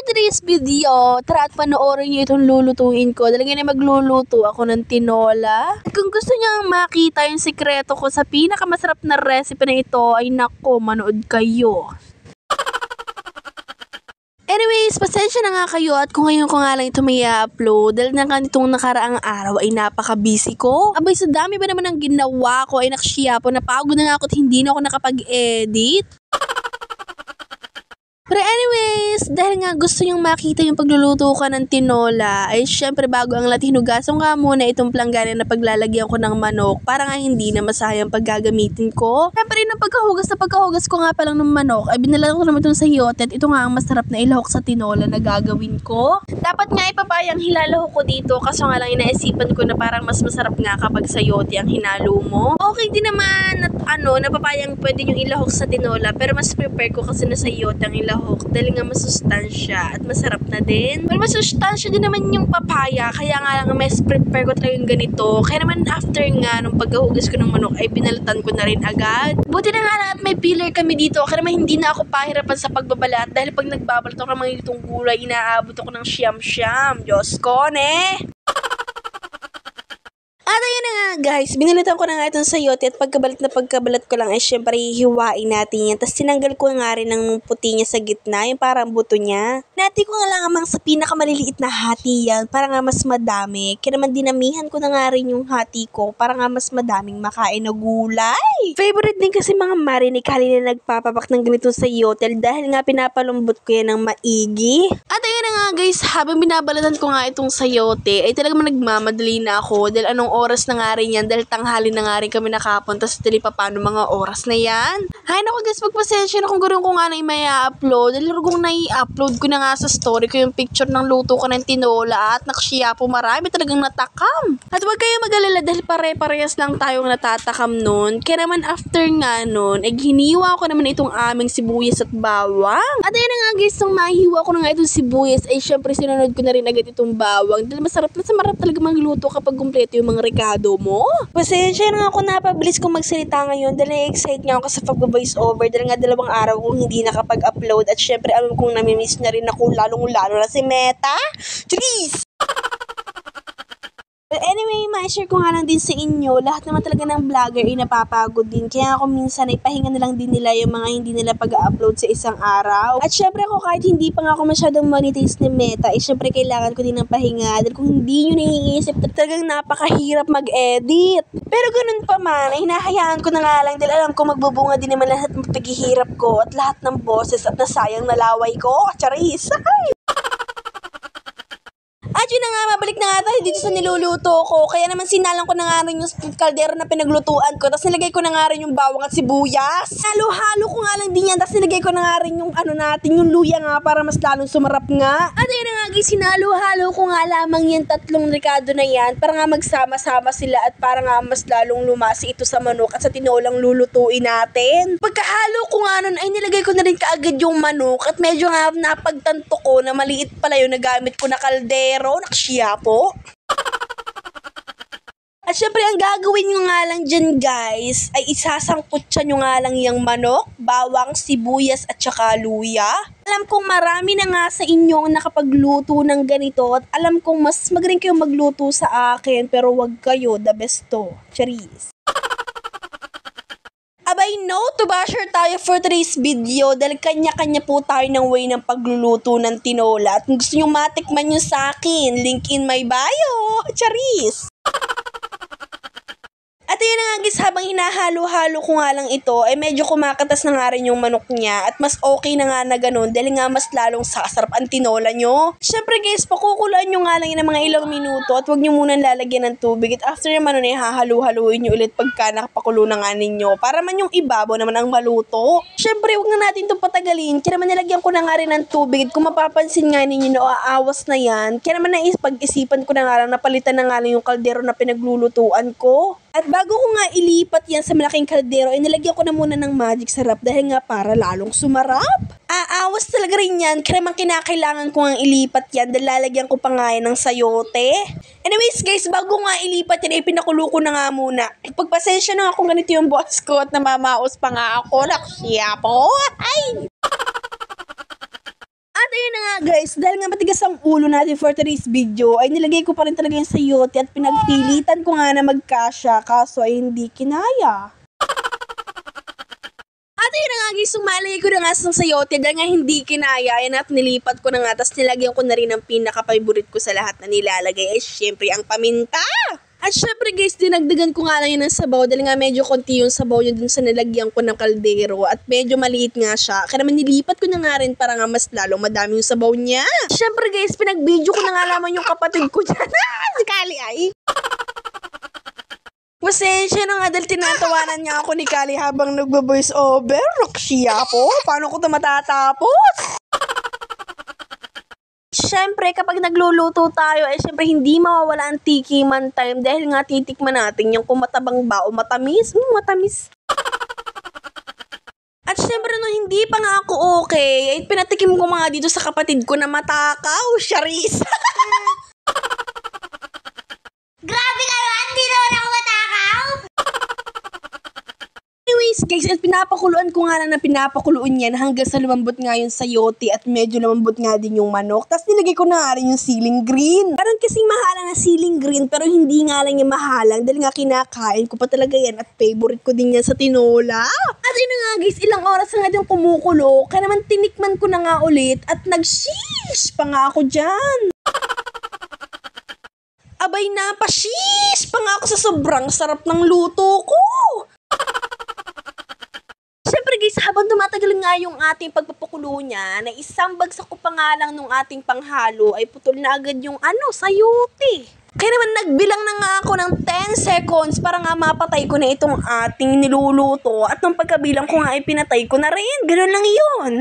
today's video, tara at panoorin nyo itong lulutuin ko. Dahil ngayon ay magluluto ako ng tinola. At kung gusto nyo makita yung sikreto ko sa pinakamasarap na recipe na ito, ay nako, manood kayo. Anyways, pasensya na nga kayo at kung ngayon ko nga lang ito may upload dahil na ganitong nakaraang araw ay napaka-busy ko. Abay, sa dami ba naman ang ginawa ko ay nakashiya po, napagod na nga ako at hindi na ako nakapag-edit. Pero anyways, dahil nga gusto nyong makita yung pagluluto ko ng tinola, ay syempre bago ang lahat, hinugasan ko nga muna itong planggana na paglalagyan ko ng manok para nga hindi na masayang paggagamitin ko. Syempre yung pagkahugas ko nga palang ng manok, ay binala ko naman itong sayote at ito nga ang masarap na ilahok sa tinola na gagawin ko. Dapat nga ipapayang hilalahok ko dito kaso nga lang inaisipan ko na parang mas masarap nga kapag sayote ang hinalo mo. Okay din naman at napapayang pwede yung ilahok sa tinola pero mas prepare ko kasi na sayote ang ilahok. Dahil nga masustansya at masarap na din. Well, masustansya din naman yung papaya. Kaya nga lang mas prepare ko talaga yung ganito. Kaya naman after nga nung pagkahugas ko ng manok ay binalatan ko na rin agad. Buti na nga lang at may peeler kami dito. Kaya naman hindi na ako pahirapan sa pagbabalat. Dahil pag nagbabalat ako ng mga itong gulay, inaabot ako ng siyam-siyam. Diyos ko, ne? At ayun na nga guys, binulutan ko na nga itong sayote at pagkabalat ko lang ay syempre hihiwain natin yan. Tapos tinanggal ko nga rin ng puti niya sa gitna, yung parang buto niya. Nati ko nga lang amang sa pinakamaliliit na hati yan para nga mas madami. Kaya naman dinamihan ko na nga rin yung hati ko para nga mas madaming makain na gulay. Favorite din kasi mga marinig halina na nagpapapak ng ganitong sayote dahil nga pinapalumbot ko yan ng maigi. At ayun na nga guys, habang binabalatan ko nga itong sayote ay talagang nagmamadali na ako dahil anong oras na nga rin yan dahil tanghali na nga rin kami nakapunta sa dali pa paano mga oras na yan. Hay naku guys, magpasensya na kung ganoon ko nga na may upload dahil kung nai-upload ko na nga sa story ko yung picture ng luto ko ng tinola at nakashiya po marami talagang natakam. At huwag kayo mag-alala dahil pare-parehas lang tayong natatakam nun. Kaya naman after nga nun, hiniwa ko naman itong aming sibuyas at bawang. At ayun na nga guys, nung mahiwa ko na nga itong sibuyas ay syempre sinunod ko na rin agad itong bawang dahil masarap talaga magluto kapag kumpleto yung mga rekado mo. Pasensya na nga ako napabilis kong magsalita ngayon dahil na-excite nga ako sa pag-voice over dahil nga 2 araw kong hindi nakapag-upload at syempre alam kong namimiss na rin ako lalong-lalo na si Meta. Cheers! But anyway, ma-share ko nga lang din sa inyo, lahat naman talaga ng vlogger ay napapagod din. Kaya ako minsan ay pahinga na lang din nila yung mga hindi nila pag-upload sa isang araw. At syempre ako kahit hindi pa nga ako masyadong monetize ni Meta, syempre kailangan ko din ng pahinga. Dahil kung hindi nyo naiisip, talagang napakahirap mag-edit. Pero ganun pa man, ay hinahayaan ko na nga lang dahil alam ko magbubunga din naman lahat ng paghihirap ko at lahat ng boses at nasayang nalaway ko. Charis! At yun na nga, mabalik na nga tayo dito sa niluluto ko. Kaya naman sinalang ko na nga rin yung kaldero na pinaglutuan ko. Tapos nilagay ko na nga rin yung bawang at sibuyas. Halo-halo ko nga lang din yan. Tapos nilagay ko na nga rin yung yung luya nga para mas lalong sumarap nga. At yun na nga guys, sinalo-halo ko nga lamang yung 3 rekado na yan para nga magsama-sama sila at para nga mas lalong lumasi ito sa manok at sa tinolang lulutuin natin. Pagkahalo ko nga nun ay nilagay ko na rin kaagad yung manok at medyo nga napagtanto ko na maliit pala yung nagamit ko na kaldero. Nakshiya po. At syempre, ang gagawin nyo nga lang dyan guys, ay isasangkutsa nyo nga lang yung manok, bawang, sibuyas at saka luya. Alam kong marami na nga sa inyong nakapagluto ng ganito at alam kong mas magaling kayong magluto sa akin pero wag kayo, the best to. Charis. Abay, no to basher tayo for today's video dahil kanya-kanya po tayo ng way ng pagluluto ng tinola. At kung gusto nyo matikman nyo sa akin, link in my bio. Charis! At yun na nga guys, habang hinahalo-halo ko nga lang ito, ay medyo kumakatas na nga rin yung manok niya at mas okay na nga na ganun dahil nga mas lalong sasarap ang tinola nyo. Syempre guys, pakukulaan nyo nga lang yun ng mga ilang minuto at huwag nyo munang lalagyan ng tubig at after naman nun ay hahalo-haluin nyo ulit pagka nakapakulo na nga ninyo para man yung ibabaw naman ang maluto. Syempre, huwag na natin itong patagalin, kaya naman nilagyan ko na nga rin ng tubig at kung mapapansin nga ninyo na aawas na yan, kaya naman pag-isipan ko na nga lang napalitan na nga lang yung kaldero na pinaglulutuan ko. At bago ko nga ilipat yan sa malaking kaldero, nilagyan ko na muna ng magic sarap dahil nga para lalong sumarap. Aawas talaga rin yan, kaya naman kinakailangan ko nga ilipat yan dahil lalagyan ko pa nga yan ng sayote. Anyways guys, bago nga ilipat yan, pinakulo ko na nga muna. Pagpasensya na nga kung ganito yung boss ko at namamaos pa nga ako, nakshiya po. Ay! At At ayun na nga guys, dahil nga matigas ang ulo natin for today's video, ay nilagay ko pa rin talaga yung sayote at pinagpilitan ko nga na magkasya, kaso ay hindi kinaya. At ayun na nga guys, sumalagay ko na nga sa sayote dahil nga hindi kinaya, ayan at nilipat ko na nga, tapos nilagyan ko na rin ang pinaka-favorite ko sa lahat na nilalagay, ay syempre ang paminta! At syempre guys, dinagdagan ko nga lang yun ng sabaw dahil nga medyo konti yung sabaw yun dun sa nilagyan ko ng kaldero at medyo maliit nga siya. Kaya naman nilipat ko na nga rin para nga mas lalong madami yung sabaw niya. Syempre guys, pinag-video ko na nga naman yung kapatid ko dyan. Si Kali ay. Pasensya na nga dahil tinatawanan niya ako ni Kali habang nagbo-voice over. Roxia po, paano ko ito matatapos? Siyempre, kapag nagluluto tayo, siyempre hindi mawawala ang tikiman time dahil nga titikman natin yung kung matabang ba o matamis. Matamis. At siyempre, no, hindi pa nga ako okay, pinatikim ko mga dito sa kapatid ko na matakaw, Charis. Grabe kayo, hindi naman ako matakaw. Anyways guys, at pinapakuluan ko nga lang na pinapakuluan yan hanggang sa lumambot nga yung sayote at medyo lumambot nga din yung manok. Tapos nilagay ko na nga rin yung siling green. Parang kasing mahalang na siling green pero hindi nga lang yung mahalang dahil nga kinakain ko pa talaga yan at favorite ko din yan sa tinola. At yun na nga guys, ilang oras na nga din kumukulo kaya naman tinikman ko na nga ulit at nag-sheesh pa nga ako dyan. Abay na, pa-sheesh pa nga ako sa sobrang sarap ng luto ko. Guys, habang tumatagal nga yung ating pagpapakulo niya, na isang bagsak ko pa nga lang nung ating panghalo ay putol na agad yung sayote. Kaya naman nagbilang na nga ako ng 10 seconds para nga mapatay ko na itong ating niluluto at nung pagkabilang ko nga ay pinatay ko na rin. Ganun lang yun.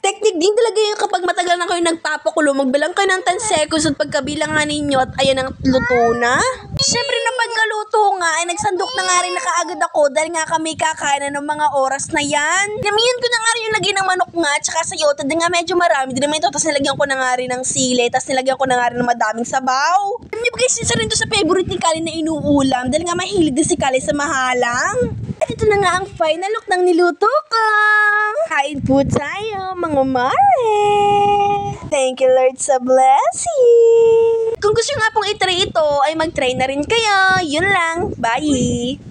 Technique din talaga yung kapag matagal na kayo nagpapakulo, magbilang kayo ng 10 seconds at pagkabilang nga ninyo at ayan ang luto na. Siyempre na pagkaluto nga ay nagsandok na nga rin na kaagad ako dahil nga kami kakain na ng mga oras na yan. Namiyan ko na nga rin yung lagyan ng manok nga at saka sayote din nga medyo marami din naman ito tapos nilagyan ko na nga rin ng sili tapos nilagyan ko na nga rin ng madaming sabaw. Alam niyo ba guys, isa rin to sa favorite ni Kali na inuulam dahil nga mahilig din si Kali sa mahalang. At ito na nga ang final look ng niluto ko. Kain po tayo mga mare. Thank you Lord sa blessing. Kung gusto nga pong itry ito ay mag-try na rin kayo. Yun lang. Bye!